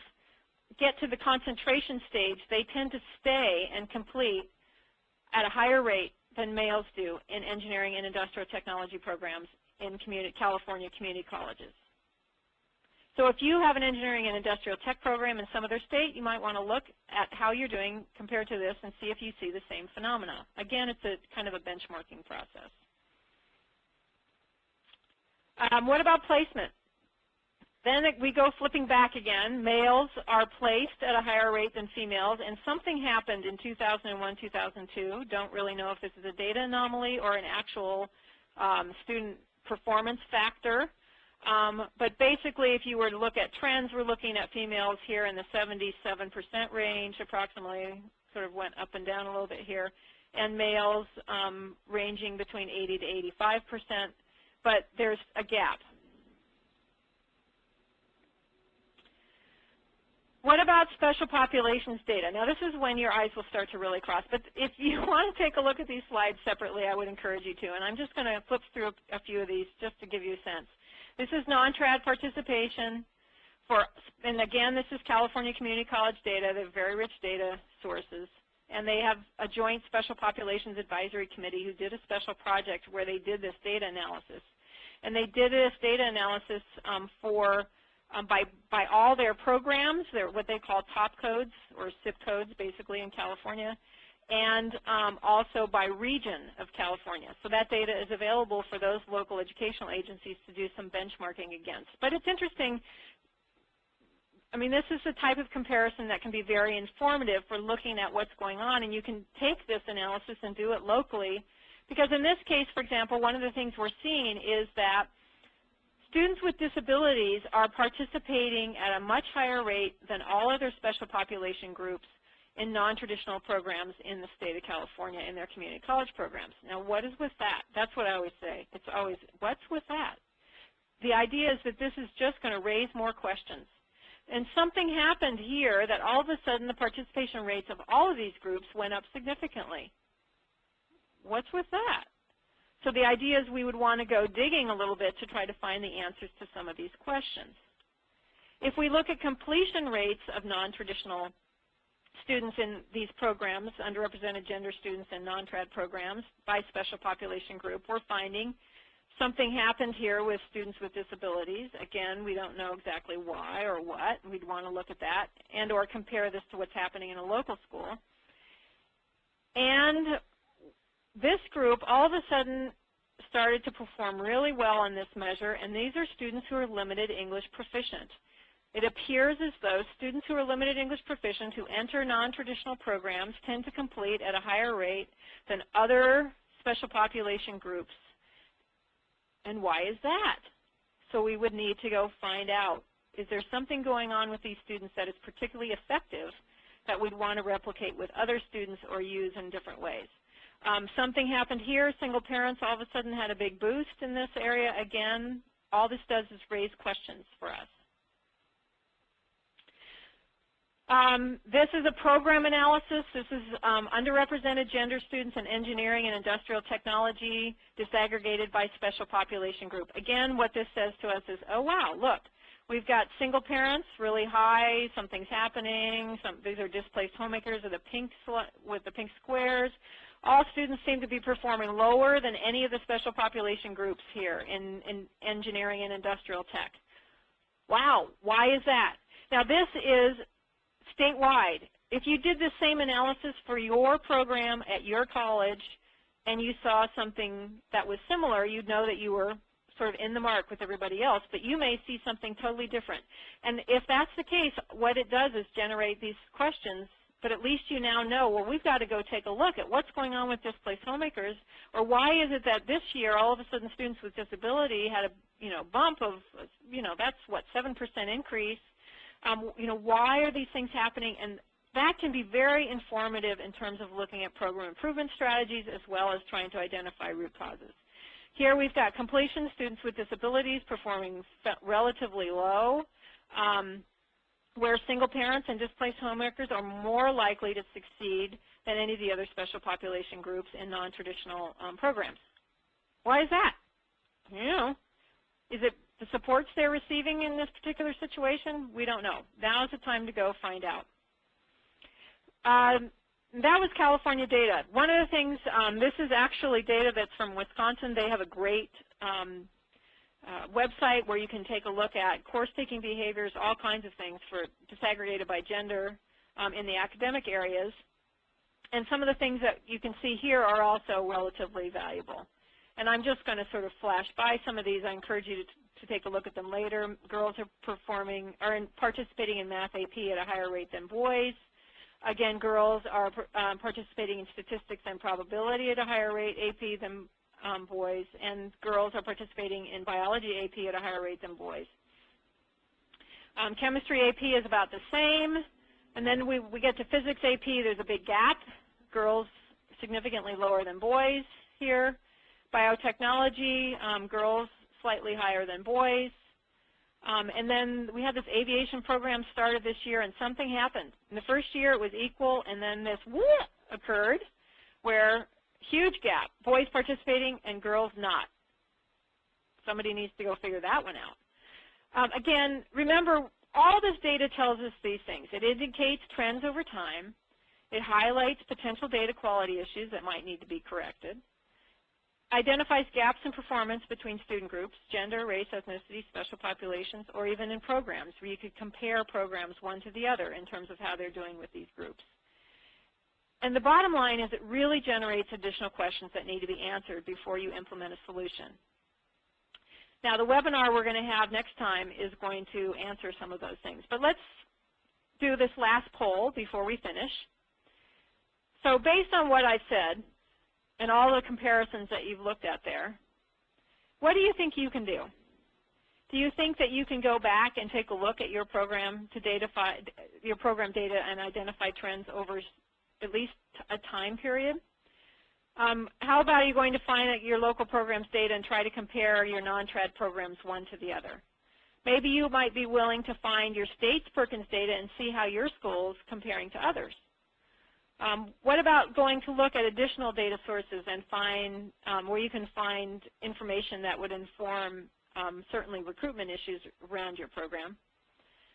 get to the concentration stage, they tend to stay and complete at a higher rate than males do in engineering and industrial technology programs in California community colleges. So if you have an engineering and industrial tech program in some other state, you might want to look at how you're doing compared to this and see if you see the same phenomena. Again, it's a kind of a benchmarking process. What about placement? Then we go flipping back again. Males are placed at a higher rate than females, and something happened in 2001, 2002. Don't really know if this is a data anomaly or an actual student performance factor. But basically, if you were to look at trends, we're looking at females here in the 77% range, approximately, sort of went up and down a little bit here, and males ranging between 80 to 85%, but there's a gap. What about special populations data? Now, this is when your eyes will start to really cross. But if you want to take a look at these slides separately, I would encourage you to. And I'm just going to flip through a few of these just to give you a sense. This is non-trad participation. And again, this is California Community College data. They have very rich data sources. And they have a joint special populations advisory committee who did a special project where they did this data analysis. And they did this data analysis by all their programs, what they call top codes or zip codes basically in California, and also by region of California. So that data is available for those local educational agencies to do some benchmarking against. But it's interesting, this is the type of comparison that can be very informative for looking at what's going on, and you can take this analysis and do it locally, because in this case, for example, one of the things we're seeing is that students with disabilities are participating at a much higher rate than all other special population groups in non-traditional programs in the state of California in their community college programs. Now, what is with that? That's what I always say. It's always, what's with that? The idea is that this is just going to raise more questions. And something happened here that all of a sudden the participation rates of all of these groups went up significantly. What's with that? So the idea is we would want to go digging a little bit to try to find the answers to some of these questions. If we look at completion rates of non-traditional students in these programs, underrepresented gender students and non-trad programs by special population group, we're finding something happened here with students with disabilities. Again, we don't know exactly why or what. We'd want to look at that and or compare this to what's happening in a local school. And this group all of a sudden started to perform really well on this measure, and these are students who are limited English proficient. It appears as though students who are limited English proficient who enter non-traditional programs tend to complete at a higher rate than other special population groups. And why is that? So we would need to go find out, is there something going on with these students that is particularly effective that we'd want to replicate with other students or use in different ways? Something happened here. Single parents all of a sudden had a big boost in this area. Again, all this does is raise questions for us. This is a program analysis. This is underrepresented gender students in engineering and industrial technology disaggregated by special population group. Again, what this says to us is, oh wow, look, we've got single parents really high, something's happening, these are displaced homemakers with the pink squares. All students seem to be performing lower than any of the special population groups here in engineering and industrial tech. Wow, why is that? Now this is statewide. If you did the same analysis for your program at your college and you saw something that was similar, you'd know that you were sort of in the mark with everybody else, but you may see something totally different. And if that's the case, what it does is generate these questions, but at least you now know, well, we've got to go take a look at what's going on with displaced homemakers, or why is it that this year all of a sudden students with disability had a bump of, that's what, 7% increase. Why are these things happening? And that can be very informative in terms of looking at program improvement strategies as well as trying to identify root causes. Here we've got completion, students with disabilities performing relatively low, where single parents and displaced homemakers are more likely to succeed than any of the other special population groups in non-traditional programs. Why is that? Is it the supports they're receiving in this particular situation? We don't know. Now is the time to go find out. That was California data. One of the things, this is actually data that's from Wisconsin. They have a great website where you can take a look at course-taking behaviors, all kinds of things for disaggregated by gender in the academic areas. And some of the things that you can see here are also relatively valuable. And I'm just going to sort of flash by some of these. I encourage you to take a look at them later. Girls are participating in math AP at a higher rate than boys. Again, girls are participating in statistics and probability at a higher rate AP than boys, and girls are participating in biology AP at a higher rate than boys. Chemistry AP is about the same, and then we get to physics AP. There's a big gap. Girls significantly lower than boys here. Biotechnology, girls slightly higher than boys. And then we had this aviation program started this year, and something happened. In the first year it was equal, and then this whoop occurred where huge gap, boys participating and girls not. Somebody needs to go figure that one out. Again, remember, all this data tells us these things. It indicates trends over time. It highlights potential data quality issues that might need to be corrected. Identifies gaps in performance between student groups, gender, race, ethnicity, special populations, or even in programs where you could compare programs one to the other in terms of how they're doing with these groups. And the bottom line is it really generates additional questions that need to be answered before you implement a solution. Now, the webinar we're going to have next time is going to answer some of those things. But let's do this last poll before we finish. So based on what I've said, and all the comparisons that you've looked at there, what do you think you can do? Do you think that you can go back and take a look at your program your program data and identify trends over at least a time period? How about are you going to find your local program's data and try to compare your non-trad programs one to the other? Maybe you might be willing to find your state's Perkins data and see how your school's comparing to others. What about going to look at additional data sources and find where you can find information that would inform certainly recruitment issues around your program?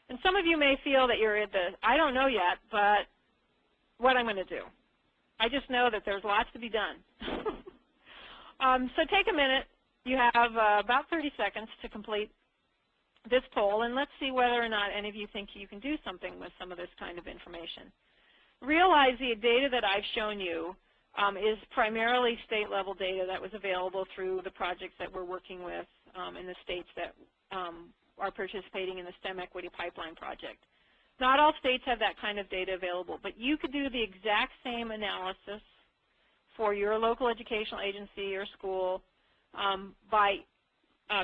And some of you may feel that you're at the, I don't know yet, but what I'm going to do. I just know that there's lots to be done. So take a minute. You have about 30 seconds to complete this poll, and let's see whether or not any of you think you can do something with some of this kind of information. Realize the data that I've shown you is primarily state-level data that was available through the projects that we're working with in the states that are participating in the STEM Equity Pipeline Project. Not all states have that kind of data available, but you could do the exact same analysis for your local educational agency or school by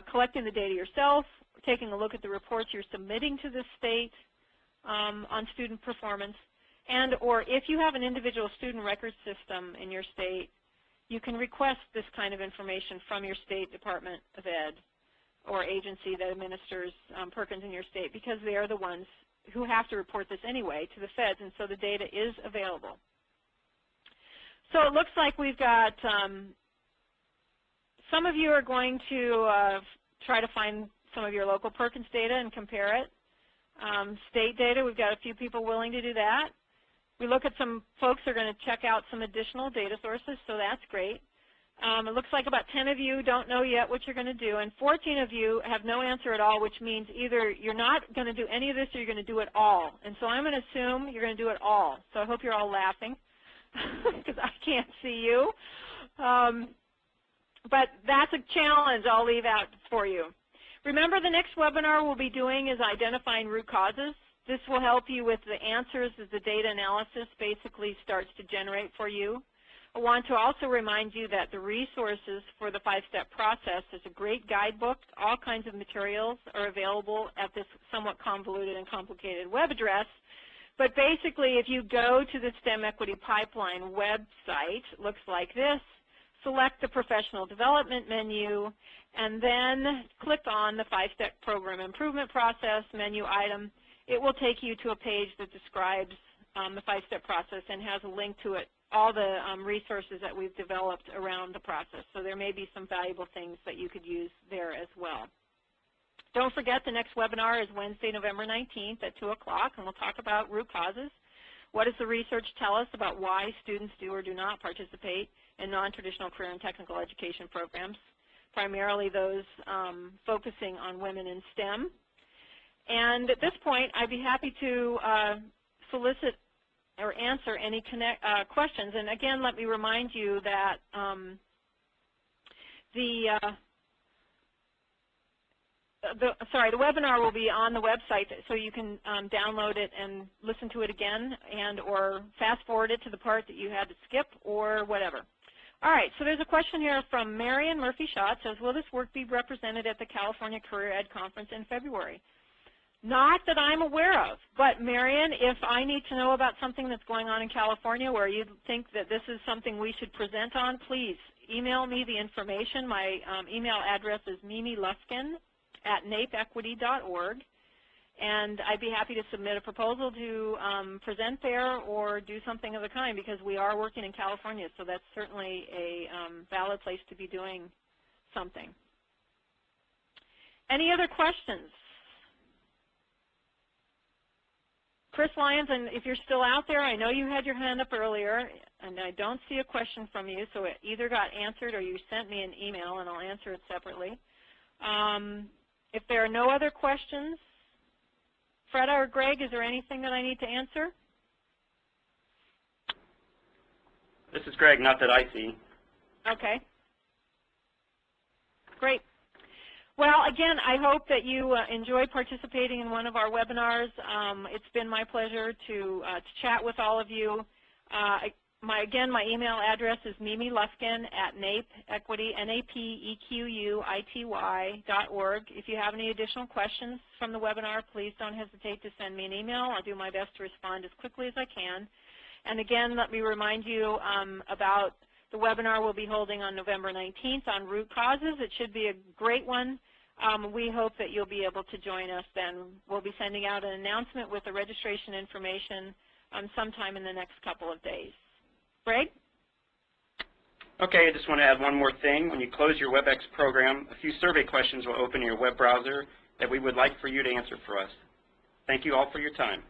collecting the data yourself, taking a look at the reports you're submitting to the state on student performance, and or if you have an individual student record system in your state, you can request this kind of information from your state Department of Ed or agency that administers Perkins in your state, because they are the ones who have to report this anyway to the feds, and so the data is available. So it looks like we've got some of you are going to try to find some of your local Perkins data and compare it. State data, we've got a few people willing to do that. We look at some folks who are going to check out some additional data sources, so that's great. It looks like about 10 of you don't know yet what you're going to do, and 14 of you have no answer at all, which means either you're not going to do any of this or you're going to do it all. And so I'm going to assume you're going to do it all. So I hope you're all laughing because I can't see you. But that's a challenge I'll leave out for you. Remember, the next webinar we'll be doing is identifying root causes. This will help you with the answers as the data analysis basically starts to generate for you. I want to also remind you that the resources for the 5-step process is a great guidebook. All kinds of materials are available at this somewhat convoluted and complicated web address. But basically, if you go to the STEM Equity Pipeline website, it looks like this. Select the Professional Development menu, and then click on the 5-step Program Improvement Process menu item. It will take you to a page that describes the 5-step process and has a link to it, all the resources that we've developed around the process. So there may be some valuable things that you could use there as well. Don't forget, the next webinar is Wednesday, November 19th at 2 o'clock, and we'll talk about root causes. What does the research tell us about why students do or do not participate in non-traditional career and technical education programs, primarily those focusing on women in STEM? And at this point, I'd be happy to solicit or answer any questions. And again, let me remind you that the webinar will be on the website, so you can download it and listen to it again, and or fast forward it to the part that you had to skip or whatever. All right, so there's a question here from Marion Murphy-Shaw. It says, will this work be represented at the California Career Ed Conference in February? Not that I'm aware of, but Marion, if I need to know about something that's going on in California where you think that this is something we should present on, please email me the information. My email address is mimiluskin@napeequity.org, and I'd be happy to submit a proposal to present there or do something of the kind, because we are working in California, so that's certainly a valid place to be doing something. Any other questions? Chris Lyons, and if you're still out there, I know you had your hand up earlier, and I don't see a question from you, so it either got answered or you sent me an email, and I'll answer it separately. If there are no other questions, Freda or Greg, is there anything that I need to answer? This is Greg, not that I see. Okay. Great. Well, again, I hope that you enjoyed participating in one of our webinars. It's been my pleasure to chat with all of you. Again, my email address is mimiluskin@napeequity, napeequity.org. If you have any additional questions from the webinar, please don't hesitate to send me an email. I'll do my best to respond as quickly as I can. And again, let me remind you about the webinar we'll be holding on November 19th on root causes. It should be a great one. We hope that you'll be able to join us then. We'll be sending out an announcement with the registration information sometime in the next couple of days. Greg? Okay, I just want to add one more thing. When you close your WebEx program, a few survey questions will open in your web browser that we would like for you to answer for us. Thank you all for your time.